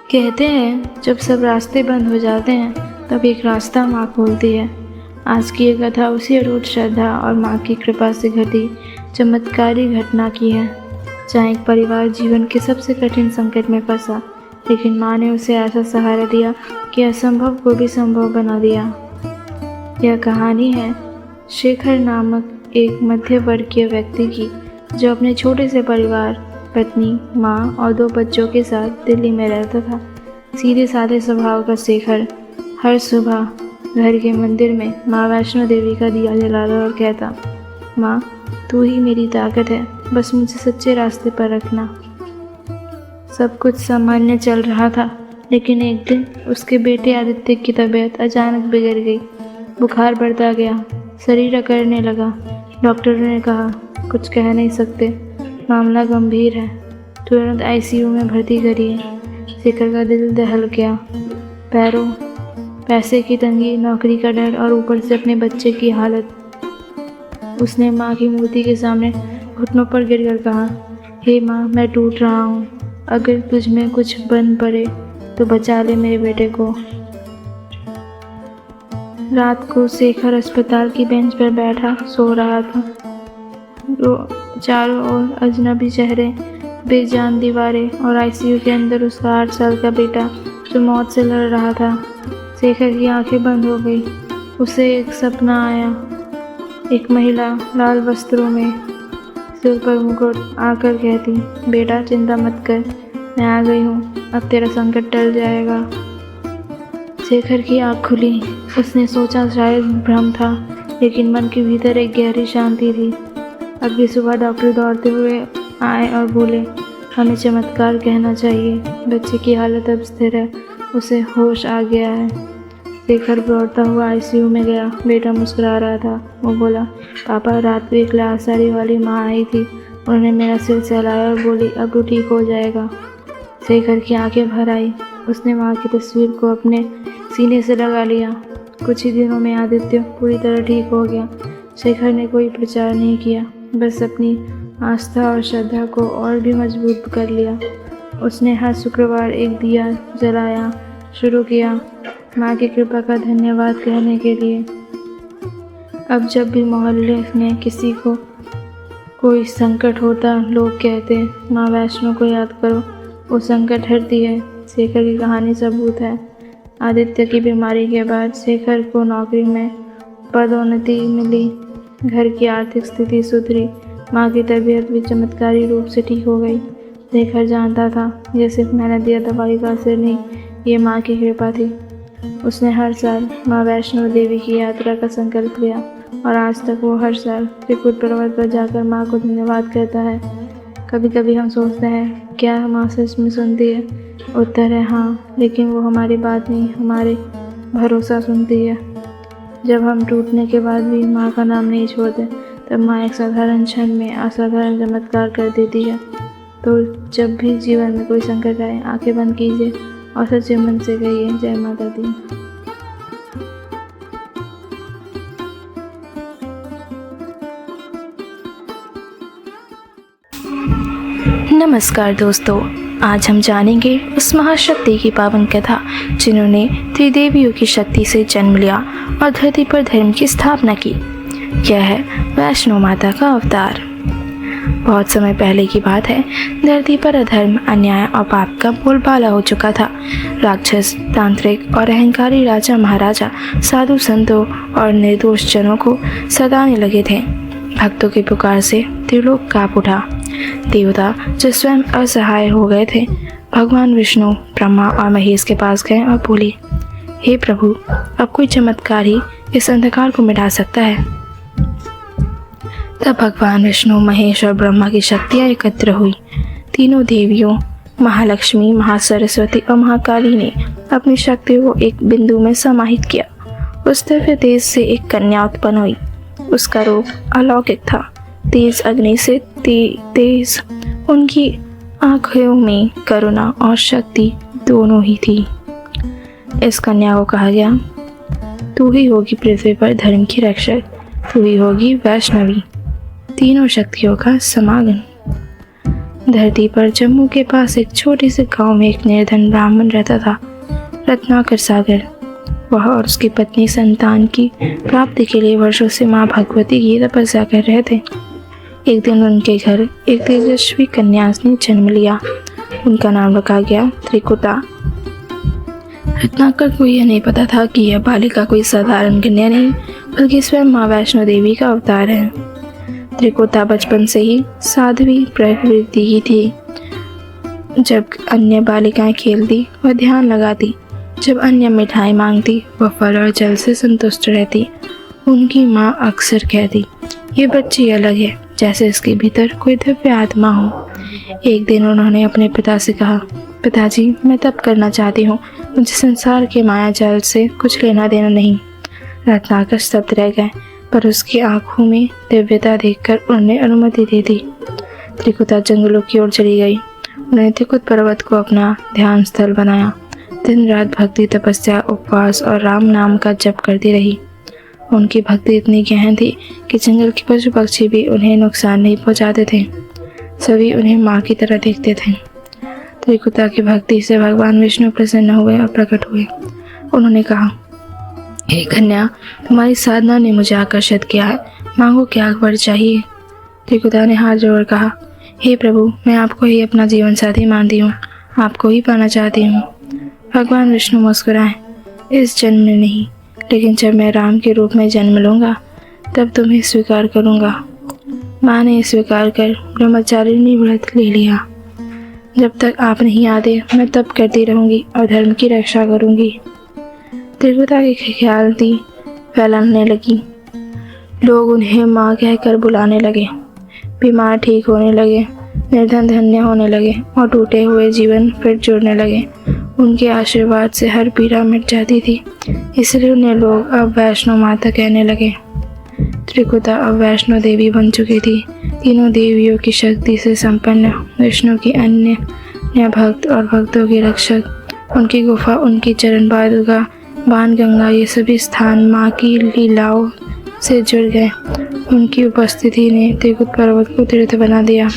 कहते हैं जब सब रास्ते बंद हो जाते हैं तब एक रास्ता माँ खोलती है। आज की ये कथा उसी अटूट श्रद्धा और माँ की कृपा से घटी चमत्कारी घटना की है, जहाँ एक परिवार जीवन के सबसे कठिन संकट में फंसा, लेकिन माँ ने उसे ऐसा सहारा दिया कि असंभव को भी संभव बना दिया। यह कहानी है शेखर नामक एक मध्य वर्गीय व्यक्ति की, जो अपने छोटे से परिवार, पत्नी, माँ और 2 बच्चों के साथ दिल्ली में रहता था। सीधे साधे स्वभाव का शेखर हर सुबह घर के मंदिर में माँ वैष्णो देवी का दिया जलाता और कहता, माँ तू ही मेरी ताकत है, बस मुझे सच्चे रास्ते पर रखना। सब कुछ सामान्य चल रहा था, लेकिन एक दिन उसके बेटे आदित्य की तबीयत अचानक बिगड़ गई। बुखार बढ़ता गया, शरीर अकड़ने लगा। डॉक्टरों ने कहा कुछ कह नहीं सकते, मामला गंभीर है, तुरंत आईसीयू में भर्ती करिए। शेखर का दिल दहल गया। पैसे की तंगी, नौकरी का डर और ऊपर से अपने बच्चे की हालत। उसने माँ की मूर्ति के सामने घुटनों पर गिरकर कहा, हे माँ, मैं टूट रहा हूँ, अगर तुझ में कुछ बन पड़े तो बचा ले मेरे बेटे को। रात को शेखर अस्पताल की बेंच पर बैठा सो रहा था। चारों ओर अजनबी चेहरे, बेजान दीवारें और आईसीयू के अंदर उसका 8 साल का बेटा जो मौत से लड़ रहा था। शेखर की आंखें बंद हो गई। उसे एक सपना आया। एक महिला लाल वस्त्रों में, सिर पर मुकुट, आकर कहती, बेटा चिंता मत कर, मैं आ गई हूँ, अब तेरा संकट टल जाएगा। शेखर की आँख खुली। उसने सोचा शायद भ्रम था, लेकिन मन के भीतर एक गहरी शांति थी। अगली सुबह डॉक्टर दौड़ते हुए आए और बोले, हमें चमत्कार कहना चाहिए, बच्चे की हालत अब स्थिर है, उसे होश आ गया है। शेखर दौड़ता हुआ आईसीयू में गया। बेटा मुस्कुरा रहा था। वो बोला, पापा रात को एक लाल साड़ी वाली माँ आई थी, उन्होंने मेरा सिर सहलाया और बोली अब वो ठीक हो जाएगा। शेखर की आंखें भर आई। उसने माँ की तस्वीर को अपने सीने से लगा लिया। कुछ ही दिनों में आदित्य पूरी तरह ठीक हो गया। शेखर ने कोई प्रचार नहीं किया, बस अपनी आस्था और श्रद्धा को और भी मजबूत कर लिया। उसने हर शुक्रवार एक दिया जलाया शुरू किया, माँ की कृपा का धन्यवाद कहने के लिए। अब जब भी मोहल्ले में किसी को कोई संकट होता, लोग कहते, माँ वैष्णो को याद करो, वो संकट हरती है। शेखर की कहानी सबूत है। आदित्य की बीमारी के बाद शेखर को नौकरी में पदोन्नति मिली, घर की आर्थिक स्थिति सुधरी, माँ की तबीयत भी चमत्कारी रूप से ठीक हो गई। शेखर जानता था यह सिर्फ मेहनत या दवाई का असर नहीं, ये माँ की कृपा थी। उसने हर साल माँ वैष्णो देवी की यात्रा का संकल्प लिया और आज तक वो हर साल त्रिकुट पर्वत पर जाकर माँ को धन्यवाद करता है। कभी कभी हम सोचते हैं क्या माँ सच में सुनती है? उत्तर है हाँ, लेकिन वो हमारी बात नहीं, हमारे भरोसा सुनती है। जब हम टूटने के बाद भी माँ का नाम नहीं छोड़ते, तब माँ एक साधारण क्षण में असाधारण चमत्कार कर देती है। तो जब भी जीवन में कोई संकट आए, आंखें बंद कीजिए और सच्चे मन से कहिए, जय माता दी। नमस्कार दोस्तों, आज हम जानेंगे उस महाशक्ति की पावन कथा जिन्होंने त्रिदेवियों की शक्ति से जन्म लिया और धरती पर धर्म की स्थापना की। यह है वैष्णो माता का अवतार। बहुत समय पहले की बात है। धरती पर अधर्म, अन्याय और पाप का बोलबाला हो चुका था। राक्षस, तांत्रिक और अहंकारी राजा महाराजा साधु संतों और निर्दोष जनों को सताने लगे थे। भक्तों की पुकार से त्रिलोक कांप उठा। देवता जो स्वयं असहाय हो गए थे, भगवान विष्णु, ब्रह्मा और महेश के पास गए और बोले, हे प्रभु, अब कोई चमत्कार ही इस अंधकार को मिटा सकता है। तब भगवान विष्णु, महेश और ब्रह्मा की शक्तियाँ एकत्र हुई। तीनों देवियों महालक्ष्मी, महासरस्वती और महाकाली ने अपनी शक्ति को एक बिंदु में समाहित किया। उस दिव्य तेज से एक कन्या उत्पन्न हुई। उसका रूप अलौकिक था, तेज अग्नि से तेज। उनकी आंखों में करुणा और शक्ति दोनों ही थी। इस कन्या को कहा गया, तू ही होगी पृथ्वी पर धर्म की रक्षक, तू ही होगी वैष्णवी, तीनों शक्तियों का समागम। धरती पर जम्मू के पास एक छोटे से गांव में एक निर्धन ब्राह्मण रहता था, रत्नाकर सागर। वह और उसकी पत्नी संतान की प्राप्ति के लिए वर्षों से माँ भगवती की तपस्या कर रहे थे। एक दिन उनके घर एक तेजस्वी कन्या ने जन्म लिया। उनका नाम रखा गया त्रिकुटा। रत्नाकर को यह नहीं पता था कि यह बालिका कोई साधारण कन्या नहीं, बल्कि स्वयं माँ वैष्णो देवी का अवतार है। त्रिकुटा बचपन से ही साध्वी प्रवृत्ति की थी। जब अन्य बालिकाएं खेलती वह ध्यान लगाती, जब अन्य मिठाई मांगती वह फल और जल से संतुष्ट रहती। उनकी माँ अक्सर कहती, ये बच्ची अलग है, जैसे इसके भीतर कोई दिव्य आत्मा हो। एक दिन उन्होंने अपने पिता से कहा, पिताजी, मैं तप करना चाहती हूँ, मुझे संसार के माया जाल से कुछ लेना देना नहीं। रत्नाकर स्तब्ध रह गए, पर उसकी आंखों में दिव्यता देखकर उन्हें अनुमति दे दी। त्रिकुटा जंगलों की ओर चली गई। उन्होंने त्रिकुट पर्वत को अपना ध्यान स्थल बनाया। दिन रात भक्ति, तपस्या, उपवास और राम नाम का जप करती रही। उनकी भक्ति इतनी गहन थी कि जंगल के पशु पक्षी भी उन्हें नुकसान नहीं पहुंचाते थे। सभी उन्हें माँ की तरह देखते थे। त्रिकुटा की भक्ति से भगवान विष्णु प्रसन्न हुए और प्रकट हुए। उन्होंने कहा, हे कन्या, तुम्हारी साधना ने मुझे आकर्षित किया है, मांगो क्या वर चाहिए। त्रिकुटा ने हाथ जोड़ कहा, हे प्रभु, मैं आपको ही अपना जीवन साथी मानती हूँ, आपको ही पाना चाहती हूँ। भगवान विष्णु मुस्कुराए, इस जन्म में नहीं, लेकिन जब मैं राम के रूप में जन्म लूँगा तब तुम्हें स्वीकार करूँगा। माँ ने स्वीकार कर ब्रह्मचारिणी व्रत ले लिया। जब तक आप नहीं आते मैं तप करती रहूँगी और धर्म की रक्षा करूँगी। त्रिकुटा के ख्याल थी फैलाने लगी। लोग उन्हें माँ कहकर बुलाने लगे। बीमार ठीक होने लगे, निर्धन धन्य होने लगे और टूटे हुए जीवन फिर जुड़ने लगे। उनके आशीर्वाद से हर पीड़ा मिट जाती थी, इसलिए उन्हें लोग अब वैष्णो माता कहने लगे। त्रिकुटा अब वैष्णो देवी बन चुकी थी। तीनों देवियों की शक्ति से संपन्न, विष्णु की अन्य भक्त और भक्तों की रक्षक। उनकी गुफा, उनकी चरण पादुका, बाणगंगा, ये सभी स्थान माँ की लीलाओं से जुड़ गए। उनकी उपस्थिति ने त्रिकुट पर्वत को तीर्थ बना दिया।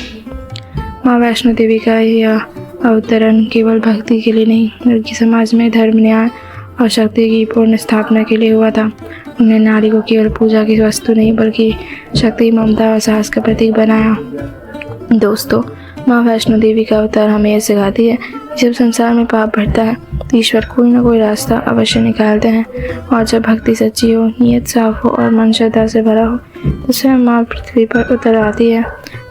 माँ वैष्णो देवी का यह अवतरण केवल भक्ति के लिए नहीं, बल्कि समाज में धर्म, न्याय और शक्ति की पूर्ण स्थापना के लिए हुआ था। उन्हें नारी को केवल पूजा की वस्तु नहीं, बल्कि शक्ति, ममता और साहस का प्रतीक बनाया। दोस्तों, माँ वैष्णो देवी का अवतार हमें यह सिखाती है कि जब संसार में पाप बढ़ता है तो ईश्वर कोई ना कोई रास्ता अवश्य निकालते हैं, और जब भक्ति सच्ची हो, नियत साफ हो और मन श्रद्धा से भरा हो तो स्वयं माँ पृथ्वी पर उतर आती है।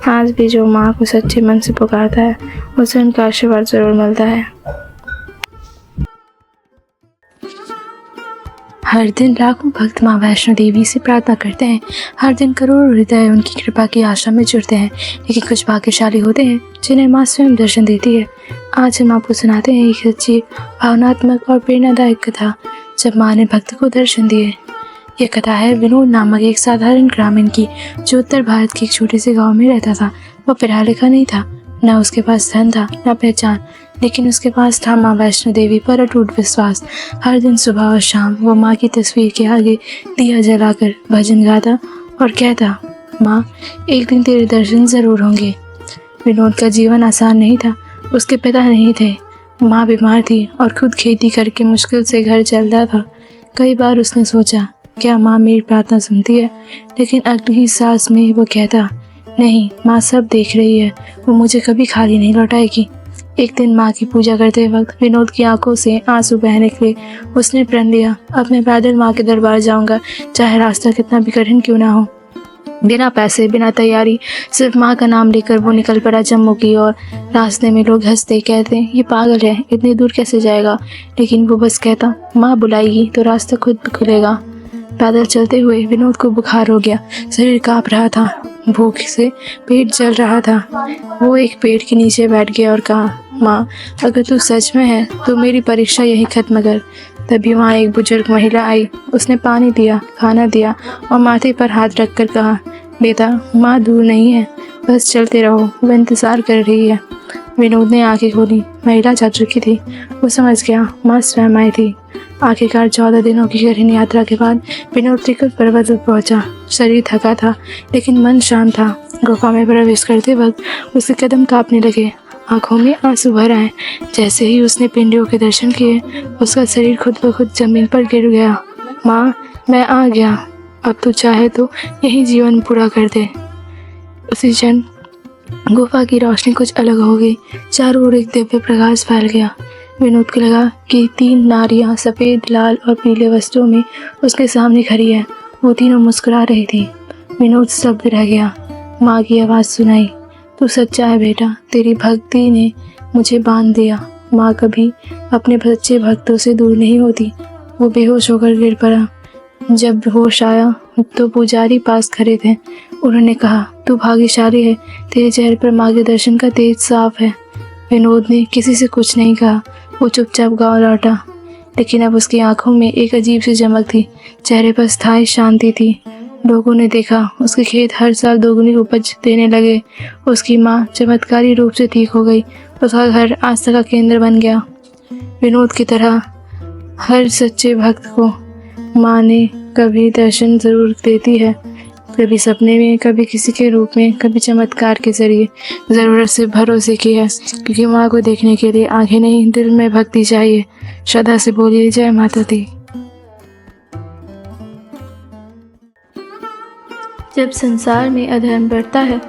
आज भी जो माँ को सच्चे मन से पुकारता है उसे उनका आशीर्वाद जरूर मिलता है। हर दिन लाखों भक्त माँ वैष्णो देवी से प्रार्थना करते हैं। हर दिन करोड़ों हृदय उनकी कृपा की आशा में जुड़ते हैं, लेकिन कुछ भाग्यशाली होते हैं जिन्हें माँ स्वयं दर्शन देती है। आज हम आपको सुनाते हैं एक सच्ची, भावनात्मक और प्रेरणादायक कथा, जब माँ ने भक्त को दर्शन दिए। यह कथा है विनोद नामक एक साधारण ग्रामीण की, जो उत्तर भारत के एक छोटे से गाँव में रहता था। वह पढ़ा लिखा नहीं था, न उसके पास धन था, न पहचान, लेकिन उसके पास था माँ वैष्णो देवी पर अटूट विश्वास। हर दिन सुबह और शाम वो माँ की तस्वीर के आगे दिया जलाकर भजन गाता और कहता, माँ, एक दिन तेरे दर्शन ज़रूर होंगे। विनोद का जीवन आसान नहीं था। उसके पिता नहीं थे, माँ बीमार थी और खुद खेती करके मुश्किल से घर चलता था। कई बार उसने सोचा, क्या माँ मेरी प्रार्थना सुनती है? लेकिन अगली ही सांस में वो कहता, नहीं, माँ सब देख रही है, वो मुझे कभी खाली नहीं लौटाएगी। एक दिन माँ की पूजा करते वक्त विनोद की आंखों से आंसू बहने निकले। उसने प्रण लिया, अब मैं पैदल माँ के दरबार जाऊंगा, चाहे रास्ता कितना भी कठिन क्यों ना हो। बिना पैसे, बिना तैयारी, सिर्फ माँ का नाम लेकर वो निकल पड़ा जम्मू की ओर। रास्ते में लोग हंसते, कहते ये पागल है, इतनी दूर कैसे जाएगा, लेकिन वो बस कहता, माँ बुलाएगी तो रास्ता खुद खुलेगा। पैदल चलते हुए विनोद को बुखार हो गया, शरीर कांप रहा था, भूख से पेट जल रहा था। वो एक पेड़ के नीचे बैठ गया और कहा, माँ, अगर तू सच में है तो मेरी परीक्षा यही खत्म कर। तभी वहाँ एक बुजुर्ग महिला आई। उसने पानी दिया, खाना दिया और माथे पर हाथ रखकर कहा, बेटा, माँ दूर नहीं है, बस चलते रहो, वो इंतज़ार कर रही है। विनोद ने आंखें खोली। महिला जा चुकी थी। वो समझ गया, माँ स्वयं आई थी। आखिरकार 14 दिनों की कठिन यात्रा के बाद विनोद त्रिकुट पर्वत पर पहुंचा। शरीर थका था लेकिन मन शांत था। गुफा में प्रवेश करते वक्त उसके कदम कांपने लगे, आंखों में आंसू भर आए। जैसे ही उसने पिंडियों के दर्शन किए, उसका शरीर खुद ब खुद जमीन पर गिर गया। माँ, मैं आ गया, अब तू चाहे तो यही जीवन पूरा कर दे। उसी क्षण गुफा की रोशनी कुछ अलग हो गई। चारों ओर एक दिव्य प्रकाश फैल गया। विनोद को लगा कि 3 नारियां सफ़ेद, लाल और पीले वस्त्रों में उसके सामने खड़ी है। वो तीनों मुस्कुरा रही थी। विनोद स्तब्ध रह गया। माँ की आवाज़ सुनाई, तू सच्चा है बेटा, तेरी भक्ति ने मुझे बांध दिया। माँ कभी अपने सच्चे भक्तों से दूर नहीं होती। वो बेहोश होकर गिर पड़ा। जब होश आया तो पुजारी पास खड़े थे। उन्होंने कहा, तू भाग्यशाली है, तेरे चेहरे पर माँ के दर्शन का तेज साफ है। विनोद ने किसी से कुछ नहीं कहा। वो चुपचाप गाँव लौटा, लेकिन अब उसकी आंखों में एक अजीब सी चमक थी। चेहरे पर स्थायी शांति थी। लोगों ने देखा, उसके खेत हर साल दोगुनी उपज देने लगे। उसकी माँ चमत्कारी रूप से ठीक हो गई। उसका घर आस्था का केंद्र बन गया। विनोद की तरह हर सच्चे भक्त को माँ ने कभी दर्शन जरूर देती है, कभी सपने में, कभी किसी के रूप में, कभी चमत्कार के जरिए। ज़रूरत से भरोसे की है, क्योंकि माँ को देखने के लिए आंखें नहीं, दिल में भक्ति चाहिए। श्रद्धा से बोलिए, जय माता दी। जब संसार में अधर्म बढ़ता है,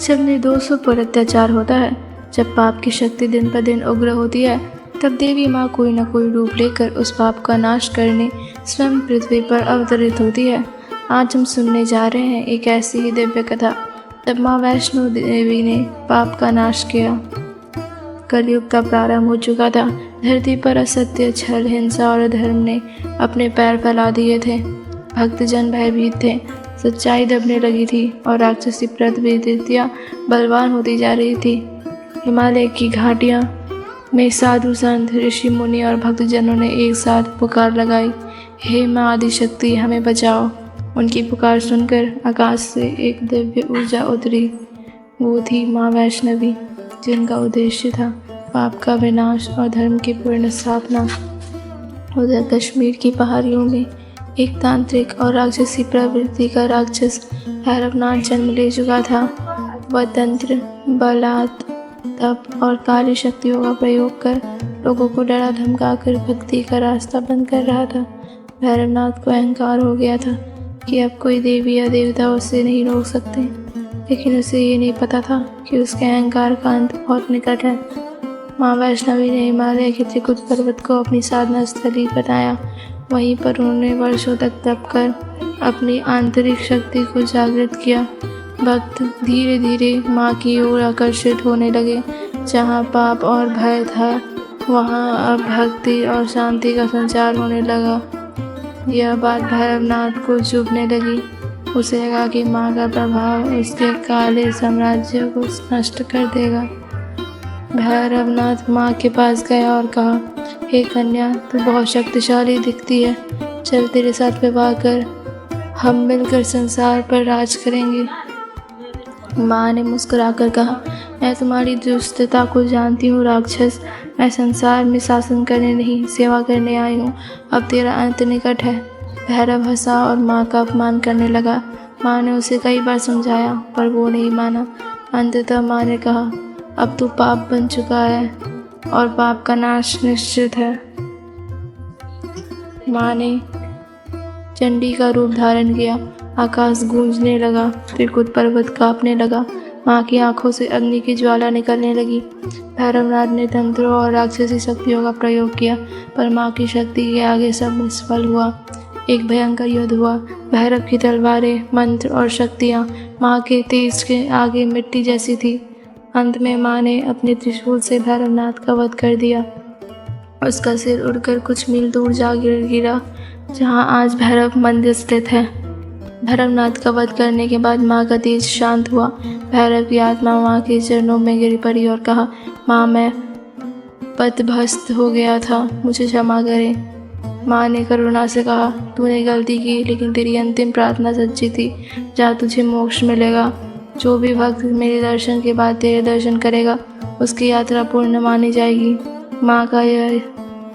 जब निर्दोषों पर अत्याचार होता है, जब पाप की शक्ति दिन पर दिन उग्र होती है, तब देवी माँ कोई न कोई रूप लेकर उस पाप का नाश करने स्वयं पृथ्वी पर अवतरित होती है। आज हम सुनने जा रहे हैं एक ऐसी ही दिव्य कथा, जब माँ वैष्णो देवी ने पाप का नाश किया। कलयुग का प्रारंभ हो चुका था। धरती पर असत्य, छल, हिंसा और अधर्म ने अपने पैर फैला दिए थे। भक्तजन भयभीत थे, सच्चाई दबने लगी थी और राक्षसी प्रवृत्तियाँ बलवान होती जा रही थी। हिमालय की घाटियाँ में साधु संत, ऋषि मुनि और भक्तजनों ने एक साथ पुकार लगाई, हे माँ आदिशक्ति, हमें बचाओ। उनकी पुकार सुनकर आकाश से एक दिव्य ऊर्जा उतरी। वो थी माँ वैष्णवी, जिनका उद्देश्य था पाप का विनाश और धर्म की पूर्ण स्थापना। उधर कश्मीर की पहाड़ियों में एक तांत्रिक और राक्षसी प्रवृत्ति का राक्षस भैरवनाथ जन्म ले चुका था। वह तंत्र, बलात्, तप और काली शक्तियों का प्रयोग कर लोगों को डरा धमकाकर भक्ति का रास्ता बंद कर रहा था। भैरवनाथ को अहंकार हो गया था कि अब कोई देवी या देवता उसे नहीं रोक सकते, लेकिन उसे ये नहीं पता था कि उसके अहंकार का अंत बहुत निकट है। माँ वैष्णवी ने हिमालय के त्रिकुट पर्वत को अपनी साधना स्थली बनाया। वहीं पर उन्होंने वर्षों तक तप कर अपनी आंतरिक शक्ति को जागृत किया। भक्त धीरे धीरे माँ की ओर आकर्षित होने लगे। जहाँ पाप और भय था, वहाँ अब भक्ति और शांति का संचार होने लगा। यह बात भैरवनाथ को चुभने लगी। उसे लगा कि माँ का प्रभाव उसके काले साम्राज्य को नष्ट कर देगा। भैरवनाथ माँ के पास गया और कहा, हे कन्या, तू बहुत शक्तिशाली दिखती है, चल तेरे साथ विवाह कर, हम मिलकर संसार पर राज करेंगे। माँ ने मुस्कुराकर कहा, मैं तुम्हारी दुष्टता को जानती हूँ राक्षस, मैं संसार में शासन करने नहीं, सेवा करने आई हूँ। अब तेरा अंत निकट है। भैरव हंसा और माँ का अपमान करने लगा। माँ ने उसे कई बार समझाया, पर वो नहीं माना। अंततः माँ ने कहा, अब तू पाप बन चुका है और पाप का नाश निश्चित है। माँ ने चंडी का रूप धारण किया। आकाश गूंजने लगा, त्रिकुट पर्वत कांपने लगा। माँ की आंखों से अग्नि की ज्वाला निकलने लगी। भैरवनाथ ने तंत्रों और राक्षसी शक्तियों का प्रयोग किया, पर माँ की शक्ति के आगे सब निष्फल हुआ। एक भयंकर युद्ध हुआ। भैरव की तलवारें, मंत्र और शक्तियाँ माँ के तेज के आगे मिट्टी जैसी थी। अंत में माँ ने अपने त्रिशूल से भैरवनाथ का वध कर दिया। उसका सिर उड़कर कुछ मील दूर जा गिरा, जहाँ आज भैरव मंदिर स्थित है। भैरवनाथ का वध करने के बाद माँ का तेज शांत हुआ। भैरव की आत्मा माँ के चरणों में गिर पड़ी और कहा, माँ, मैं पथभ्रष्ट हो गया था, मुझे क्षमा करें। माँ ने करुणा से कहा, तूने गलती की, लेकिन तेरी अंतिम प्रार्थना सच्ची थी। जा, तुझे मोक्ष मिलेगा। जो भी भक्त मेरे दर्शन के बाद तेरे दर्शन करेगा, उसकी यात्रा पूर्ण मानी जाएगी। माँ का यह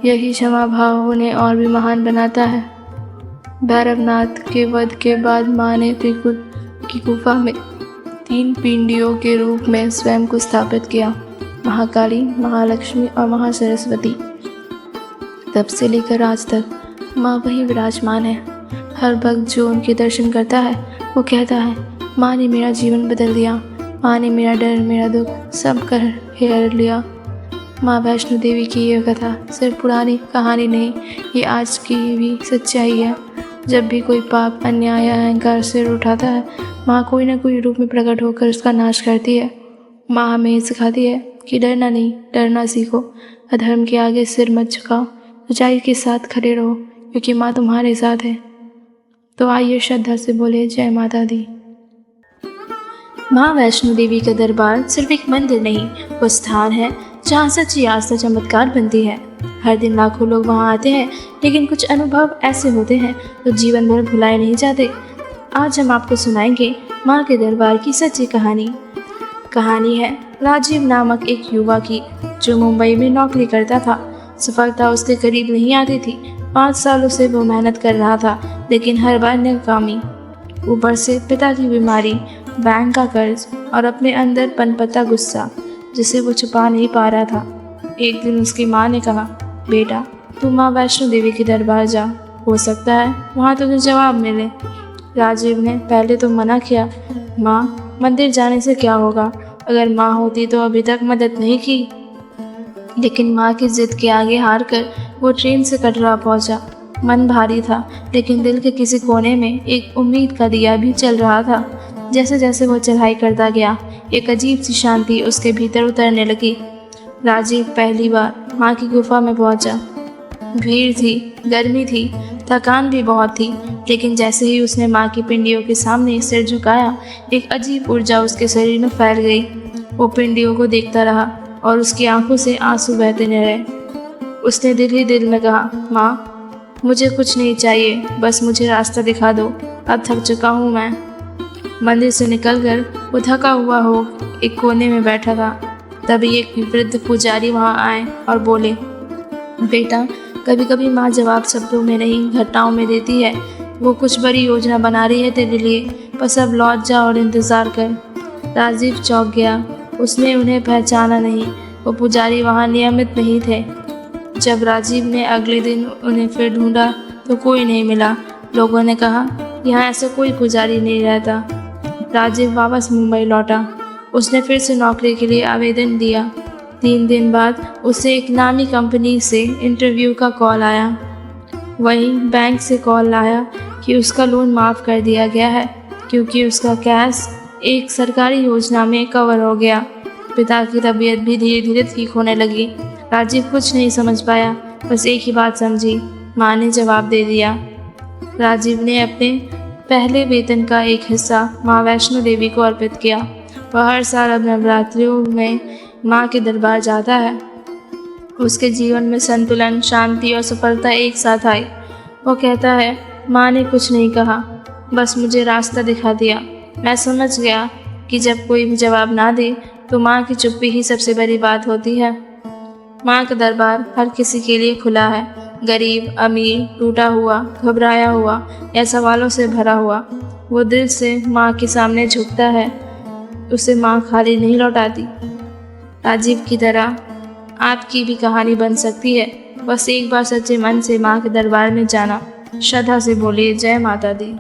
यही क्षमा भाव उन्हें और भी महान बनाता है। भैरवनाथ के वध के बाद माँ ने त्रिकुट की गुफा में 3 पिंडियों के रूप में स्वयं को स्थापित किया, महाकाली, महालक्ष्मी और महासरस्वती। तब से लेकर आज तक माँ वहीं विराजमान है। हर भक्त जो उनके दर्शन करता है वो कहता है, माँ ने मेरा जीवन बदल दिया, माँ ने मेरा डर, मेरा दुख सब कर हेर लिया। माँ वैष्णो देवी की ये कथा सिर्फ पुरानी कहानी नहीं, ये आज की भी सच्चाई है। जब भी कोई पाप, अन्याय या अहंकार सिर उठाता है, माँ कोई ना कोई रूप में प्रकट होकर उसका नाश करती है। माँ हमें सिखाती है कि डरना नहीं, डरना सीखो। अधर्म के आगे सिर मत झुकाओ, सच्चाई के साथ खड़े रहो, क्योंकि माँ तुम्हारे साथ है। तो आइए श्रद्धा से बोले जय माता दी। माँ वैष्णो देवी का दरबार सिर्फ एक मंदिर नहीं, वो स्थान है जहाँ सच्ची आस्था चमत्कार बनती है। हर दिन लाखों लोग वहाँ आते हैं, लेकिन कुछ अनुभव ऐसे होते हैं जो जीवन भर भुलाए नहीं जाते। आज हम आपको सुनाएंगे माँ के दरबार की सच्ची कहानी। कहानी है राजीव नामक एक युवा की, जो मुंबई में नौकरी करता था। सफलता उसके करीब नहीं आती थी। 5 सालों से वो मेहनत कर रहा था, लेकिन हर बार नाकामी। ऊपर से पिता की बीमारी, बैंक का कर्ज और अपने अंदर पनपता गुस्सा, जिसे वो छुपा नहीं पा रहा था। एक दिन उसकी माँ ने कहा, बेटा तू माँ वैष्णो देवी के दरबार जा, हो सकता है वहाँ तुझे जवाब मिले। राजीव ने पहले तो मना किया, माँ मंदिर जाने से क्या होगा, अगर माँ होती तो अभी तक मदद नहीं की। लेकिन माँ की जिद के आगे हार कर वो ट्रेन से कटरा पहुँचा। मन भारी था, लेकिन दिल के किसी कोने में एक उम्मीद का दिया भी चल रहा था। जैसे जैसे वो चढ़ाई करता गया, एक अजीब सी शांति उसके भीतर उतरने लगी। राजीव पहली बार माँ की गुफा में पहुँचा। भीड़ थी, गर्मी थी, थकान भी बहुत थी, लेकिन जैसे ही उसने माँ की पिंडियों के सामने सिर झुकाया, एक अजीब ऊर्जा उसके शरीर में फैल गई। वो पिंडियों को देखता रहा और उसकी आंखों से आंसू बहते रहे। उसने दिल ही दिल में कहा, माँ मुझे कुछ नहीं चाहिए, बस मुझे रास्ता दिखा दो, अब थक चुका हूँ मैं। मंदिर से निकलकर वो थका हुआ हो एक कोने में बैठा था। तभी एक वृद्ध पुजारी वहाँ आए और बोले, बेटा कभी कभी माँ जवाब शब्दों में नहीं, घटनाओं में देती है। वो कुछ बड़ी योजना बना रही है तेरे लिए, बस अब लौट जा और इंतज़ार कर। राजीव चौंक गया, उसने उन्हें पहचाना नहीं। वो पुजारी वहाँ नियमित नहीं थे। जब राजीव ने अगले दिन उन्हें फिर ढूंढा तो कोई नहीं मिला। लोगों ने कहा, यहाँ ऐसा कोई पुजारी नहीं रहता। राजीव वापस मुंबई लौटा। उसने फिर से नौकरी के लिए आवेदन दिया। 3 दिन बाद उसे एक नामी कंपनी से इंटरव्यू का कॉल आया। वहीं बैंक से कॉल आया कि उसका लोन माफ़ कर दिया गया है, क्योंकि उसका कैश एक सरकारी योजना में कवर हो गया। पिता की तबीयत भी धीरे धीरे ठीक होने लगी। राजीव कुछ नहीं समझ पाया, बस एक ही बात समझी, माँ ने जवाब दे दिया। राजीव ने अपने पहले वेतन का एक हिस्सा माँ वैष्णो देवी को अर्पित किया। वह हर साल अब नवरात्रियों में माँ के दरबार जाता है। उसके जीवन में संतुलन, शांति और सफलता एक साथ आई। वो कहता है, माँ ने कुछ नहीं कहा, बस मुझे रास्ता दिखा दिया। मैं समझ गया कि जब कोई भी जवाब ना दे तो माँ की चुप्पी ही सबसे बड़ी बात होती है। माँ का दरबार हर किसी के लिए खुला है, गरीब, अमीर, टूटा हुआ, घबराया हुआ या सवालों से भरा हुआ। वो दिल से माँ के सामने झुकता है, उसे माँ खाली नहीं लौटाती। राजीव की तरह आपकी भी कहानी बन सकती है, बस एक बार सच्चे मन से माँ के दरबार में जाना। श्रद्धा से बोलिए जय माता दी।